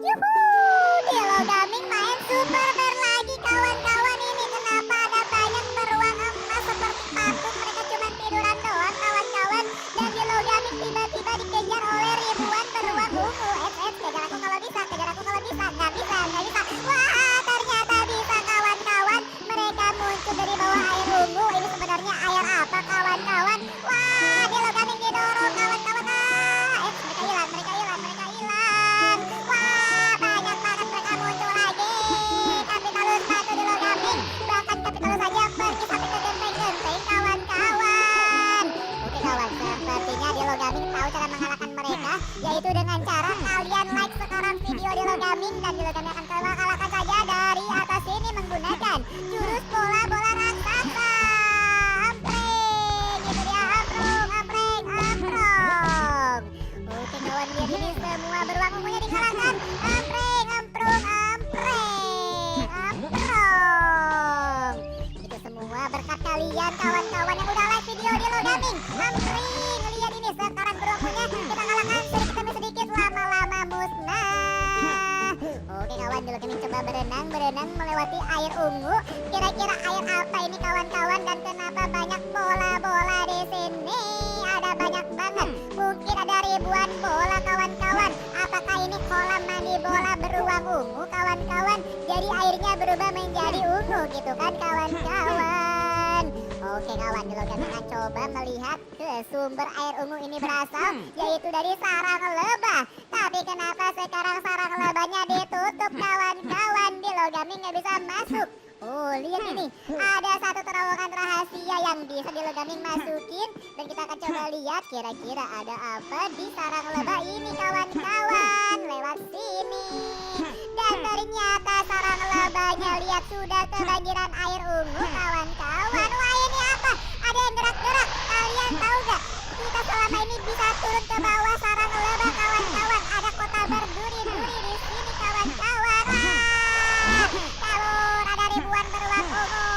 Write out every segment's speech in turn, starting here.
Yuhu, Dilo Gaming main super rare lagi kawan-kawan ini. Kenapa ada banyak beruang emas seperti patung? Mereka cuma tiduran doang kawan-kawan. Dan Dilo Gaming tiba-tiba dikejar oleh ribuan beruang ungu. Kejar aku kalau bisa, kejar aku kalau bisa. Nggak bisa, nggak bisa. Wah, ternyata bisa kawan-kawan. Mereka muncul dari bawah air ungu. Ini sebenarnya air apa kawan-kawan? Wah, Dilo Gaming didorong kawan-kawan. Mereka hilang, mereka hilang, mereka hilang. Wah, banyak banget mereka muncul lagi. Kapitalus satu Dilo Gaming. Bahkan Kapitalus saja pergi sampai ke genteng-genteng kawan-kawan. Oke kawan, sepertinya Dilo Gaming tahu cara mengalahkan mereka, yaitu dengan cara kalian like sekarang video Dilo Gaming, dan Dilo Gaming akan kalahkan saja dari atas sini menggunakan jurus bola-bola raksasa. Ampreng, itu dia amprong, ampreng, amprong. Oke kawan, lihat ini semua beruang ungunya dikalahkan. Ampreng, amprong, ampreng, amprong. Itu semua berkat kalian kawan-kawan yang udah like video Dilo Gaming. Ampreng, lihat ini sekarang beruang ungunya kita kalahkan sedikit demi sedikit, lama-lama musnah. Oke kawan, Dilo Gaming coba berenang melewati air ungu. Kira-kira air apa ini kawan-kawan, dan kenapa banyak bola-bola di sini? Ada banyak banget, mungkin ada ribuan bola kawan-kawan. Apakah ini kolam mandi bola beruang ungu kawan-kawan? Jadi airnya berubah menjadi ungu gitu kan kawan-kawan. Oke kawan, Dilo Gaming akan coba melihat ke sumber air ungu ini berasal, yaitu dari sarang lebah. Tapi kenapa sekarang sarang lebahnya ditutup kawan-kawan? Dilo Gaming nggak bisa masuk. Oh, lihat ini, ada satu terowongan rahasia yang bisa Dilo Gaming masukin, dan kita akan coba lihat kira-kira ada apa di sarang lebah ini kawan-kawan. Lewat sini, dan ternyata sarang lebahnya lihat sudah kebanjiran air ungu kawan-kawan. Wah, ini apa? Ada yang gerak-gerak. Kalian tahu gak? Kita selama ini bisa turun ke bawah sarang lebah kawan-kawan. Ada kota berduri-duri di sini kawan-kawan. Kabur, ada ribuan beruang ungu.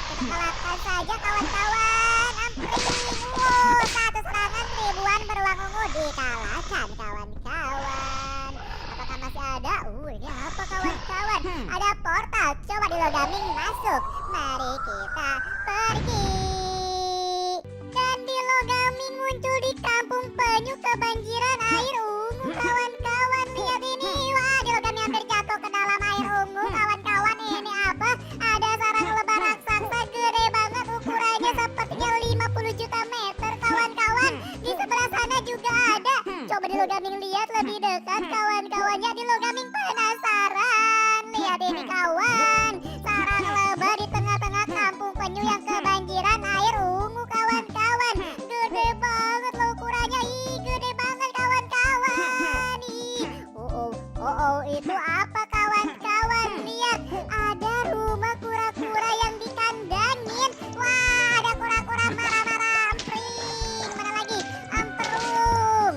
Kita kalahkan saja kawan-kawan. Ampring. Wow, satu serangan ribuan beruang ungu dikalahkan kawan-kawan. Apakah masih ada? Ini apa kawan-kawan? Ada portal. Coba Dilo Gaming masuk. Mari kita pergi. Dan Dilo Gaming muncul di kampung penyu kebanjiran air ungu kawan-kawan. Lihat ini. Wah, Dilo Gaming hampir jatuh ke dalam air ungu kawan-kawan. Ini apa? Ada sarang lebah raksasa gede banget, ukurannya sepertinya 50 juta meter kawan-kawan. Di sebelah sana juga ada. Coba Dilo Gaming lihat lebih dekat kawan-kawannya. Dilo Gaming penasaran. Lihat ini kawan, sarang lebah di tengah-tengah kampung penyu yang kebanjiran air ungu kawan-kawan. Gede banget loh ukurannya. Ih, gede banget kawan-kawan. Ih. Oh, itu apa kawan-kawan? Lihat, ada rumah kura-kura yang dikandangin. Wah, ada kura-kura marah-marah. Ampring, mana lagi? Amprung.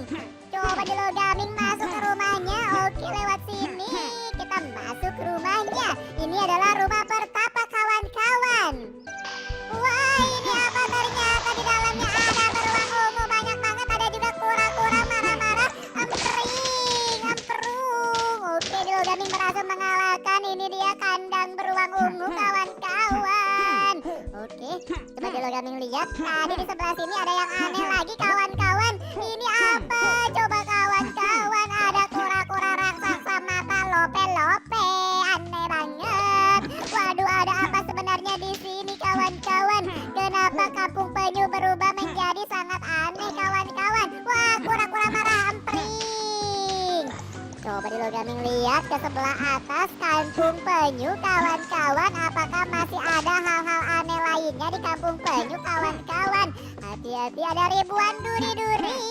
Coba Dilo Gaming masuk ke rumahnya. Oke, lewat sini kita masuk ke rumahnya. Ini adalah rumah pertapa kawan-kawan. Wah, ini apa? Ternyata di dalamnya ada beruang ungu banyak banget. Ada juga kura-kura marah-marah. Ampring, amprung. Oke, Dilo Gaming berhasil mengalahkan. Ini dia kandang beruang ungu kawan-kawan. Oke, coba Dilo Gaming lihat. Tadi di sebelah sini ada yang aneh lagi kawan-kawan. Ini apa? Coba kawan-kawan, ada kura-kura raksasa mata lope-lope. Aneh banget. Waduh, ada apa sebenarnya di sini kawan-kawan? Kenapa kampung penyu berubah menjadi sangat aneh kawan-kawan? Wah, kura-kura marah. Ampring. Coba Dilo Gaming lihat ke sebelah atas kampung penyu kawan-kawan. Apakah masih ada hal-hal aneh lainnya di kampung penyu kawan-kawan? Hati-hati, ada ribuan duri-duri.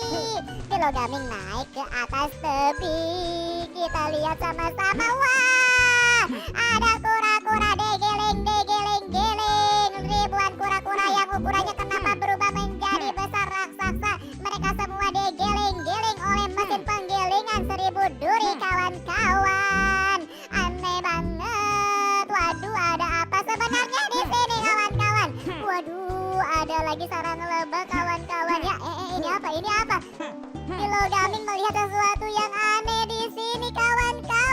Dilo Gaming naik ke atas tebing. Kita lihat sama-sama. Wah, ada kura-kura degeleng-degeleng-geleng. Ribuan kura-kura yang ukurannya kenapa berubah menjadi besar raksasa. Mereka semua degeleng-geleng oleh mesin penggilingan 1000 duri kawan-kawan. Aneh banget. Waduh, ada apa sebenarnya di sini kawan-kawan? Waduh, ada lagi sarang lebah kawan-kawan. Ya, ini apa? Ini apa? Dilo Gaming melihat sesuatu yang aneh di sini kawan-kawan.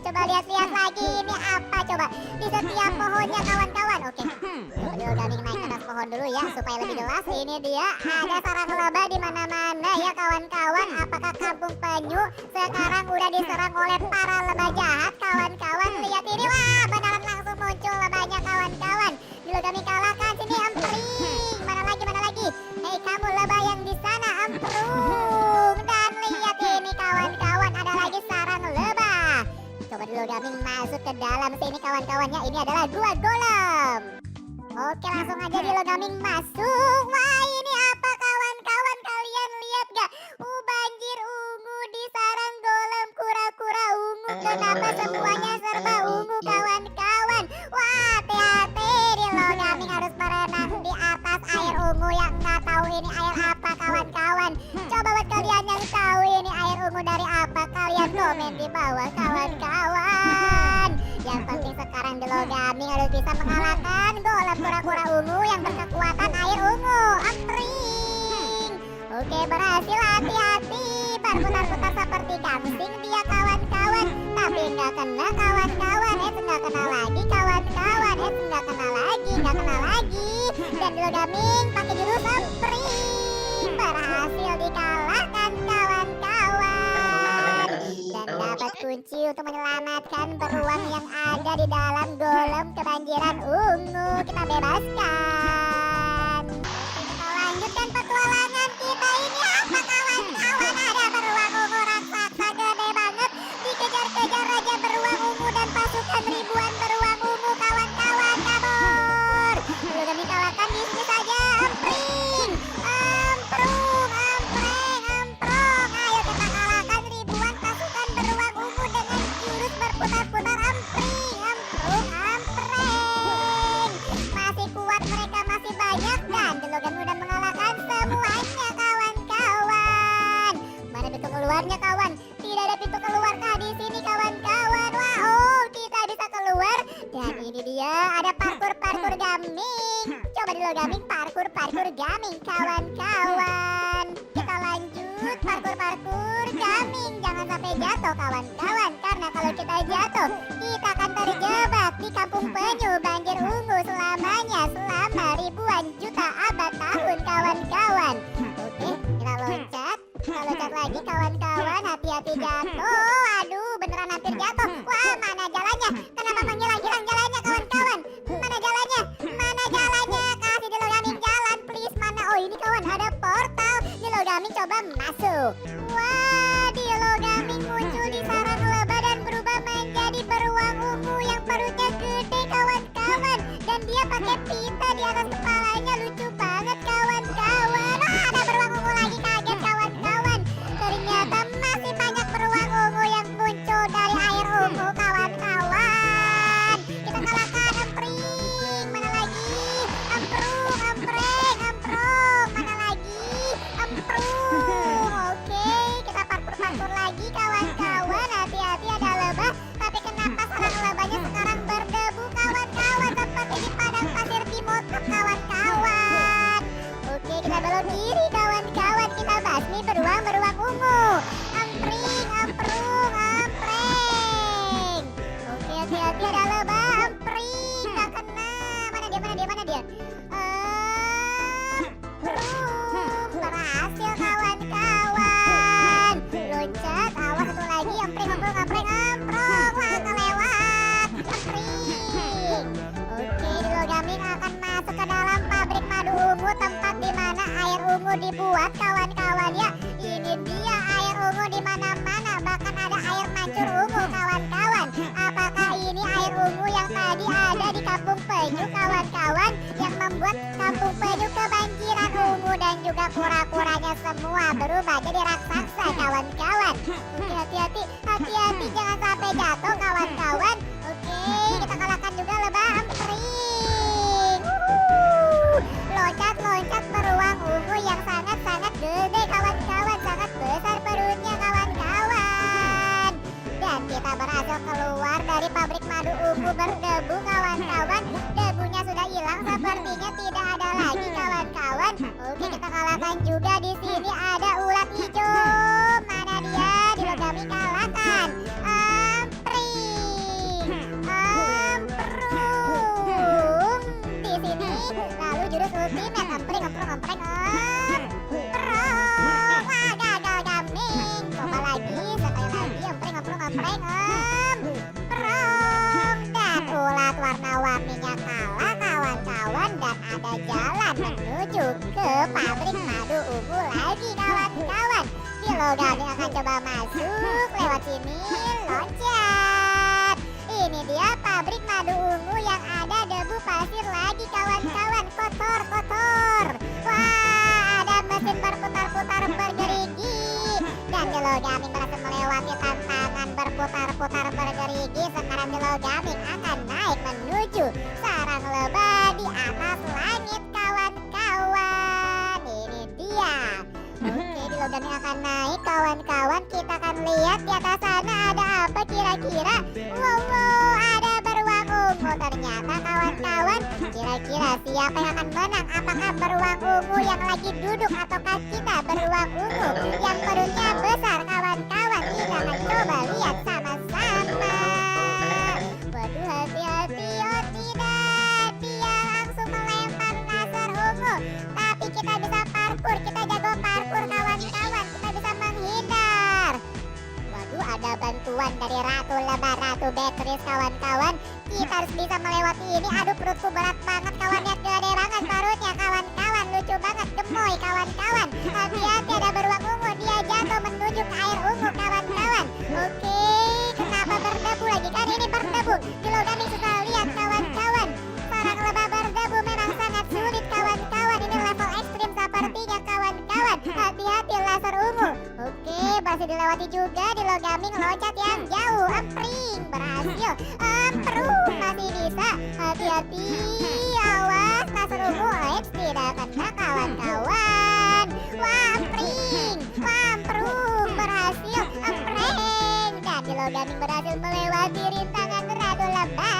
Coba lihat-lihat lagi, ini apa coba? Di setiap pohonnya kawan-kawan. Oke, coba Dilogaming naik ke atas pohon dulu ya, supaya lebih jelas. Ini dia, ada sarang lebah di mana-mana ya kawan-kawan. Apakah kampung penyu sekarang udah diserang oleh para lebah jahat kawan-kawan? Lihat ini, wah beneran langsung muncul lebahnya kawan-kawan. Dilogaming kalahkan, sini Ampring. Mana lagi? Hei kamu lebah yang di sana, Amprung. Dan lihat ini kawan-kawan, ada lagi sarang lebah. Coba Dilogaming masuk ke dalam sini kawan-kawannya. Ini adalah gua golem. Oke, langsung aja Dilogaming masuk. Wah, ini apa kawan-kawan? Kalian lihat gak? Banjir ungu di sarang golem kura-kura ungu. Kenapa semuanya serba ungu kawan-kawan? Wah, hati-hati, Dilogaming harus berenang di atas air ungu yang nggak tahu ini air apa kawan-kawan. Coba buat kalian yang tahu ini air ungu dari apa, kalian komen di bawah kawan-kawan. Yang penting sekarang Dilogaming harus bisa mengalahkan golem kura-kura ungu yang berkekuatan air ungu. Ampring. Oke, berhasil, hati-hati. Berputar-putar seperti gangsing dia kawan-kawan. Tapi nggak kena kawan-kawan. Nggak kena lagi kawan-kawan. Nggak kena lagi. Dan Dilogaming pakai jurus Ampring. Berhasil dikalahkan kawan-kawan. Dan dapat kunci untuk menyelamatkan beruang yang ada di dalam golem kebanjiran ungu. Kita bebaskan. Kita lanjutkan petualangan kita ini. Apa kawan-kawan? Ada beruang ungu raksasa gede banget. Dikejar-kejar raja beruang ungu dan pasukan ribuan beruang ungu kawan-kawan. Kabur. Dilogaming kalahkan di sini saja. Ampring. Amprung. Ayo kita kalahkan ribuan pasukan beruang ungu dengan jurus berputar-putar. Ampring. Ampreng. Masih kuat mereka, masih banyak. Dan Dilogaming udah mengalahkan semuanya kawan-kawan. Mana pintu keluarnya kawan? Tidak ada pintu keluar kah di sini kawan-kawan? Wow, kita bisa keluar. Dan ini dia, ada parkur gaming. Coba Dilogaming parkur gaming kawan-kawan. Kita lanjut parkur gaming. Jangan sampai jatuh kawan-kawan, karena kalau kita jatuh kita akan terjebak di kampung penyu banjir ungu selamanya, selama ribuan juta abad tahun kawan-kawan. Oke, kita loncat lagi kawan-kawan. Hati-hati jatuh. Aduh, beneran hampir jatuh. Wah, mana jalannya? Kenapa menghilang jalannya kawan-kawan? Mana jalannya? Kasih Dilogaming jalan please. Mana? Oh, ini kawan, ada portal. Dilogaming coba masuk. Wah, Dilogaming muncul di sarang lebah dan berubah menjadi beruang ungu yang perutnya gede kawan-kawan. Dan dia pakai pita di atas kepalanya. Lucu banget kawan-kawan. Ada beruang ungu lagi, kaget kawan-kawan. Ternyata masih banyak beruang ungu yang muncul dari air ungu kawan-kawan. Kita kalahkan Ampring. Mana lagi? Amprung. Mana lagi? Amprung. Oke, kita parkur lagi kawan-kawan. Hati-hati, ada lebah. Tapi kenapa sarang lebahnya sekarang berdebu kawan-kawan, seperti di padang pasir di Motok kawan-kawan. Oke, kita belok kiri kawan-kawan. Kita basmi beruang ungu. Ampring. Oke, hati-hati, ada lebah. Ampring. Gak kena. Mana dia? Berhasil kawan-kawan. Loncat, awas satu lagi. Ampring. Wah, kelewat. Ampring. Oke, Dilogaming akan masuk ke dalam pabrik madu ungu, tempat di mana air ungu dibuat kawan-kawan ya. Ini dia air ungu di mana-mana, bahkan ada air mancur ungu kawan-kawan. Apakah ini air ungu yang tadi ada di kampung penyu kawan-kawan, yang membuat kampung penyu kebanjiran ungu dan juga kura-kuranya semua berubah jadi raksasa kawan-kawan? Oke, hati-hati jangan sampai jatuh kawan-kawan. Oke, kita kalahkan juga lebah Ampring. Loncat beruang ungu yang sangat-sangat gede kawan-kawan, sangat besar perutnya kawan-kawan. Dan kita berhasil keluar dari pabrik madu ungu berdebu kawan-kawan. Debunya sudah hilang, sepertinya tidak ada lagi kawan-kawan. Oke, kita kalahkan juga. Di sini ada ulat hijau. Mana dia? Dilogaming kalahkan Ampring. ultimate. Empreng, empreng, empreng, emprong. Wah, gagal gaming. Coba lagi, sekali lagi. Empreng, empreng, empreng, emprong. Dan ulat warna-warninya kalah kawan-kawan. Dan ada jalan menuju ke pabrik madu ungu lagi kawan-kawan. Dilogaming akan coba masuk lewat sini, loncat. Ini dia pabrik madu ungu yang ada debu pasir lagi kawan-kawan. Kotor, kotor. Wah, ada mesin berputar-putar bergerigi. Dan Dilogaming berhasil melewati tantangan berputar-putar bergerigi. Sekarang Dilogaming akan naik menuju sarang lebah di atas langit kawan-kawan. Ini dia. Oke, Dilogaming akan naik kawan-kawan. Kita akan lihat di atas sana ada apa kira-kira. Wow, ada beruang ungu ternyata kawan-kawan. Kira-kira siapa yang akan menang? Apakah beruang ungu yang lagi duduk ataukah kita beruang ungu yang perutnya besar kawan-kawan? Kita akan coba lihat sama-sama. Waduh, hati-hati, oh tidak. Dia langsung melempar laser ungu. Tapi kita bisa parkur, kita jago parkur kawan-kawan. Kita bisa menghindar. Waduh, ada bantuan dari Ratu Lebah, Ratu Beatrice kawan-kawan. Kita harus bisa melewati ini. Aduh, perutku berat banget kawan. Lihat gede banget perutnya kawan-kawan. Lucu banget, gemoy kawan-kawan. Hati-hati, ada beruang ungu. Dia jatuh menuju ke air ungu kawan-kawan. Oke, kenapa berdebu lagi? Kan ini berdebu. Dilogaming susah lihat kawan-kawan. Sarang lebah berdebu memang sangat sulit kawan-kawan. Ini level ekstrim sepertinya kawan-kawan. Hati-hati laser ungu. Oke, berhasil dilewati juga. Dilogaming loncat yang jauh. Empring, berhasil. Emprung, masih bisa. Hati-hati, awas laser ungu. Eits, tidak kena kawan-kawan. Wah, empring, emprung, berhasil. Empreng, dan Dilogaming berhasil melewati rintangan Ratu Lebah.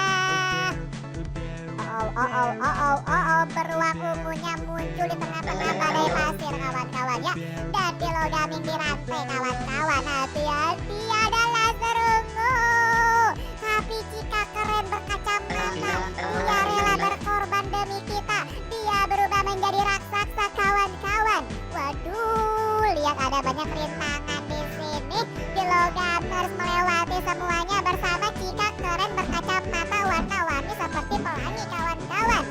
Beruang ungunya muncul di tengah-tengah badai pasir kawan-kawan ya. Dan Dilogaming dirantai kawan-kawan. Hati-hati, ada laser ungu. Tapi jika keren berkacamata, dia rela berkorban demi kita. Dia berubah menjadi raksasa kawan-kawan. Waduh, lihat ada banyak rintangan di sini. Dilogaming harus melewati semuanya bersama jika keren berkacamata warna-warni seperti pelangi kawan-kawan.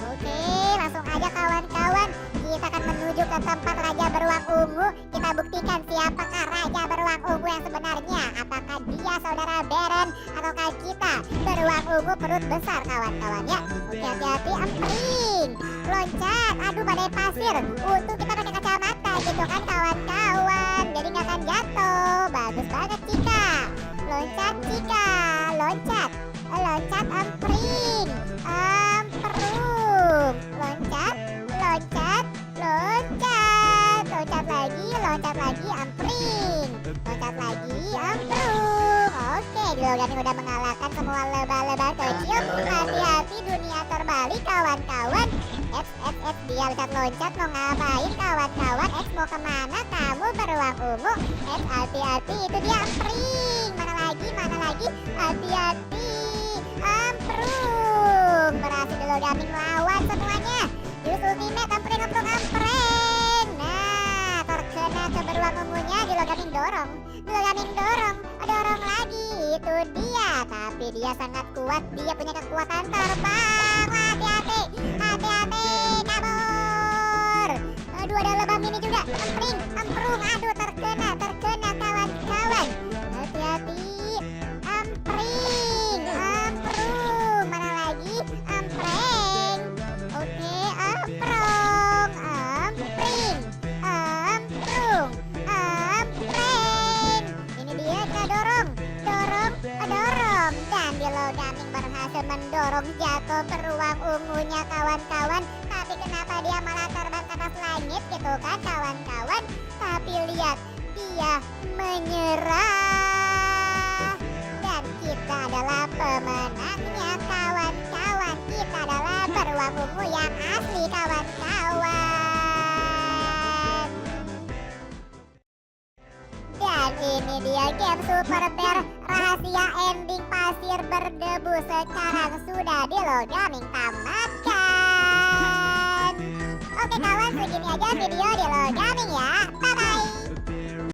Oke, langsung aja kawan-kawan. Kita akan menuju ke tempat Raja Beruang Ungu. Kita buktikan siapakah Raja Beruang Ungu yang sebenarnya. Apakah dia saudara Beren ataukah kita beruang ungu perut besar kawan-kawan ya. Oke, hati-hati, empring, loncat. Aduh, badai pasir. Untung kita pakai kacamata gitu kan kawan-kawan. Jadi nggak akan jatuh. Bagus banget Cika. Loncat Cika, loncat. Loncat, empring, emprung. Loncat, loncat, loncat. Loncat lagi, empring. Loncat lagi, emprung. Oke, Dilogaming udah mengalahkan semua lebah-lebah kecil. Hati-hati, dunia terbalik kawan-kawan. Dia loncat mau ngapain kawan-kawan? Mau kemana kamu beruang ungu? Hati-hati, itu dia empring. Mana lagi? Hati-hati, emprung. Berhasil Dilogaming lawan semuanya. Jurus ultimate, empring, empreng. Nah, terkena ke beruang ungunya. Dilogaming dorong lagi. Itu dia, tapi dia sangat kuat. Dia punya kekuatan terbang. Hati-hati, kabur. Aduh, ada lebah mini juga. Empring, emprung. Aduh, terkena kawan-kawan. Hati-hati, empring, emprung. Mana lagi? Empreng. Oke, emprung, empring, emprung, empreng. Ini dia, kita dorong. Dan Dilogaming berhasil mendorong jatuh beruang ungunya kawan-kawan. Tapi kenapa dia malah terbang ke atas langit gitu kan kawan-kawan? Tapi lihat, dia menyerah. Dan kita adalah pemenangnya kawan-kawan. Kita adalah beruang ungu yang asli kawan-kawan. Dan ini dia game Super Bear rahasia ending pasir berdebu. Sekarang sudah Dilogaming tamatkan. segini aja video di LOL Gaming ya.